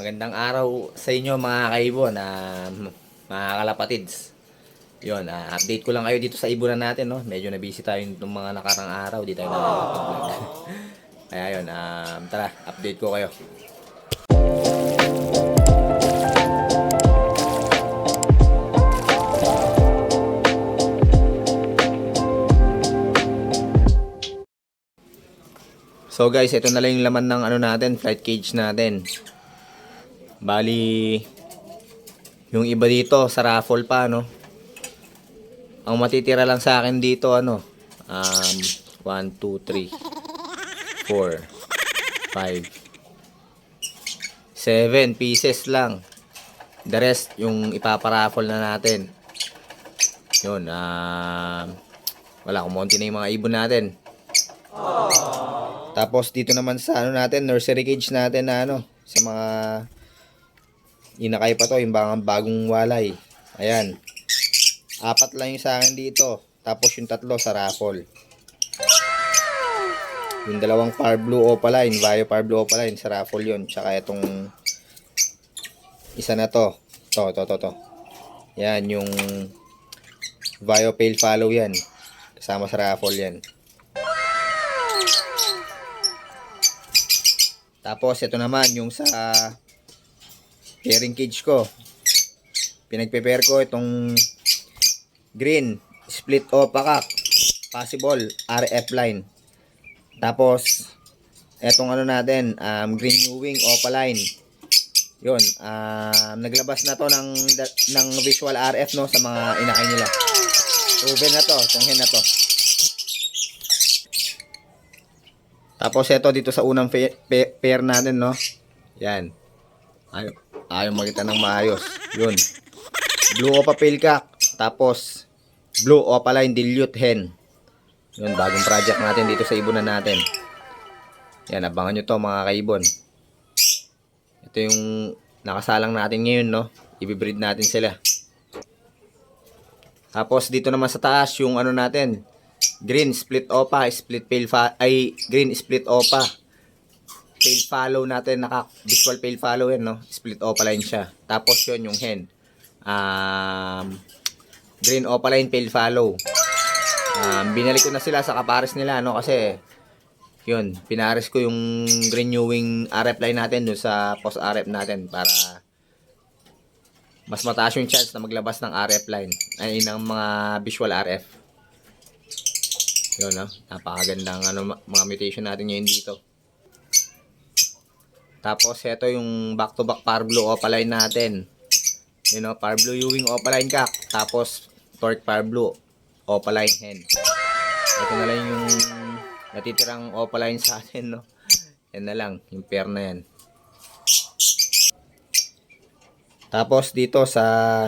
Magandang araw sa inyo mga kaibon, mga kalapatids. Yun, update ko lang kayo dito sa ibunan natin, no? Medyo na-busy tayo nitong mga nakarang araw, di tayo nakakapag-vlog. Kaya yun, tara, update ko kayo. So guys, ito na lang yung laman ng natin, flight cage natin. Bali, yung iba dito sa raffle pa, no? Ang matitira lang sa akin dito, 1, 2, 3, 4, 5, 7 pieces lang. The rest, yung ipaparaffle na natin. Yun, wala, kumonti na yung mga ibon natin. Tapos dito naman sa natin, nursery cage natin na sa mga inakay pa to, yung bagong walay. Ayan. 4 lang yung sa akin dito. Tapos yung 3 sa raffle. Yung 2 Par Blue Opaline, Vario Par Blue Opaline sa raffle yun. Tsaka itong isa na to. To. Yan, yung Vario Pale Follow yan. Kasama sa raffle yan. Tapos ito naman yung sa pairing cage ko. Pinagprepare ko itong green split opaque possible RF line. Tapos etong natin, green new wing opaline. Yun, naglabas na to ng visual RF, no, sa mga inakay nila. Proven na to, itong hen na to. Tapos ito dito sa unang pair natin, no. Yan. Ayaw makita ng maayos. Yun. Blue Opa Pale Cock. Tapos Blue Opaline Dilute Hen. Yun, bagong project natin dito sa ibunan natin. Yan, abangan nyo to mga kaibon. Ito yung nakasalang natin ngayon, no. Ibibreed natin sila. Tapos dito naman sa taas yung natin, green split opa, green split opa. Pale follow natin, visual pale follow yan, no. Split opaline siya. Tapos yun yung hen. Green opaline pale follow. Binalik ko na sila sa kapares nila, no, kasi yun, pinares ko yung green new wing RF line natin dun sa post RF natin para mas mataas yung chance na maglabas ng RF line ay ng mga visual RF. Yun, no, napakagandang mga mutation natin ngayon dito. Tapos ito yung back to back Par Blue Opaline natin. You know, Par Blue Ewing Opaline Cock. Tapos Torque Par Blue Opaline Hen. Ito na lang yung natitirang Opaline sa atin, no. Yan na lang, yung pair na yan. Tapos dito sa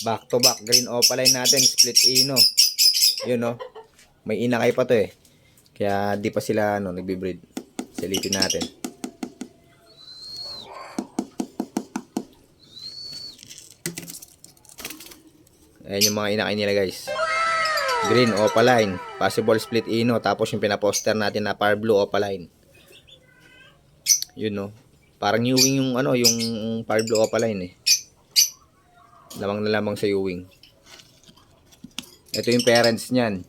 back to back green Opaline natin, split ino. Yun, no. May inakay pa to eh. Kaya di pa sila nagbe-breed. Silipin natin. Ayan yung mga inakay nila, guys. Green Opaline, possible split ino, tapos yung pinaposter natin na Par Blue Opaline. Yun, no. Parang Ewing yung yung Par Blue Opaline eh. Lamang na lamang sa Ewing. Ito yung parents niyan.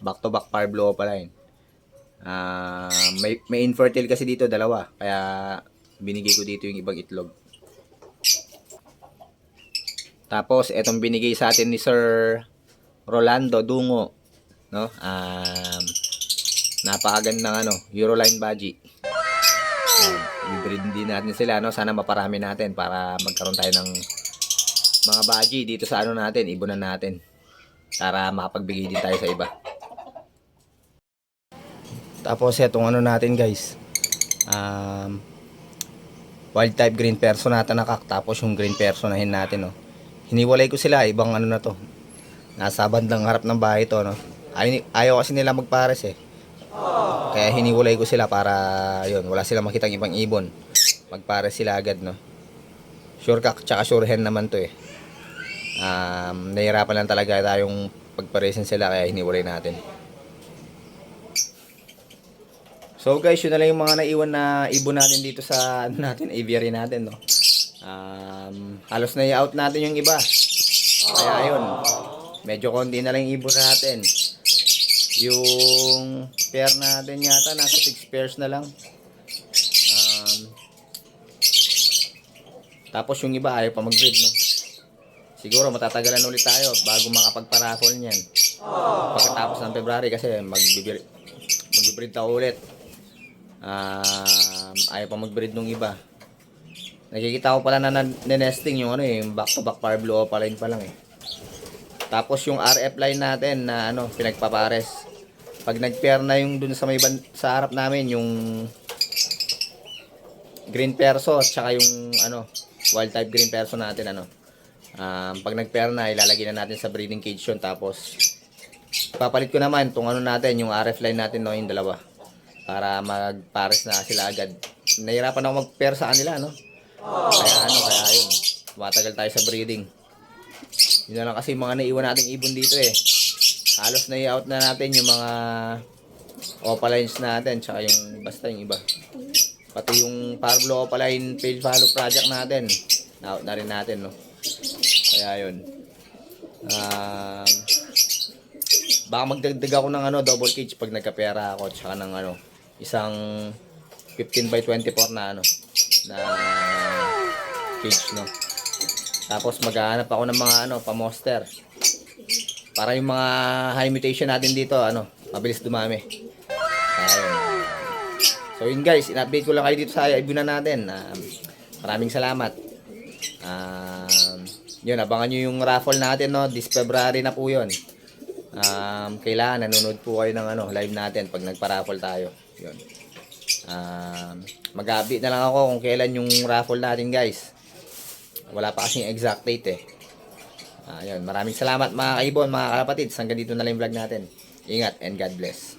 Back to back Par Blue Opaline. May infertile kasi dito, 2. Kaya binigay ko dito yung ibang itlog. Tapos etong binigay sa atin ni Sir Rolando Dungo, no? Napakagandang Euroline Baji. I-breed din natin sila, no? Sana maparami natin para magkaroon tayo ng mga Baji dito sa natin, ibunan natin. Para makapagbigay din tayo sa iba. Tapos etong natin, guys. Wild type green person natin nakak, tapos yung green person nahin natin, no. Hiniwalay ko sila, ibang na to. Nasa bandang harap ng bahay to, no. Ayaw kasi nila magpares eh. Kaya hiniwalay ko sila para yun, wala silang makitang ibang ibon. Magpares sila agad, no. Sure cock tsaka sure hen naman to eh. Nahirapan lang talaga tayong pagparesin sila kaya hiniwalay natin. So guys, yun na lang yung mga naiwan na ibon natin dito sa ano natin, aviary natin, no. Halos na i-out natin yung iba. Kaya yun, medyo konti na lang yung ibon natin. Yung pair natin yata nasa 6 pairs na lang. Tapos yung iba ayaw pa mag-breed, no. Siguro matatagalan ulit tayo bago makapagpa-raffle niyan. Pagkatapos ng February kasi mag-breed tayo ulit. Ayaw pa mag-breed nung iba. Nakikita ko pala na nesting yung ano eh, yung back to back power blue opaline pa lang eh. Tapos yung RF line natin na ano, pinagpapares. Pag nag-pair na yung dun sa may sa harap namin yung green perso at saka yung ano, wild type green perso natin ano. Pag nag-pair na, ilalagay na natin sa breeding cage yun. Tapos papalit ko naman tong ano natin, yung RF line natin no, yung dalawa. Para magpares na sila agad. Nahirapan ako mag-pair sa kanila, no? Kaya yun. Matagal tayo sa breeding. Yun na lang kasi mga naiwan nating ibon dito eh. Halos na i-out na natin yung mga opalines natin, tsaka yung basta yung iba. Pati yung Parblo Opaline Pale Follow project natin. Na-out na rin natin, no? Kaya yun. Baka magdagdag ako ng ano, double cage pag nagkapera ako, tsaka ng ano, isang 15 by 24 na ano, na cage, no. Tapos maghahanap ako ng mga ano, pa-monster. Para yung mga high mutation natin dito, ano, mabilis dumami. Ayun. So yun guys, in-update ko lang kayo dito sa ibuna natin. Maraming salamat. Yun, abangan nyo yung raffle natin, no, this February na po yun. Kailangan nanonood po kayo ng ano, live natin pag nagpa-raffle tayo. Yun. Mag-update na lang ako kung kailan yung raffle natin guys. Wala pa kasing exact date eh. Yun. Maraming salamat mga kaibon, mga kalapatids. Hanggang dito na lang yung vlog natin. Ingat and God bless.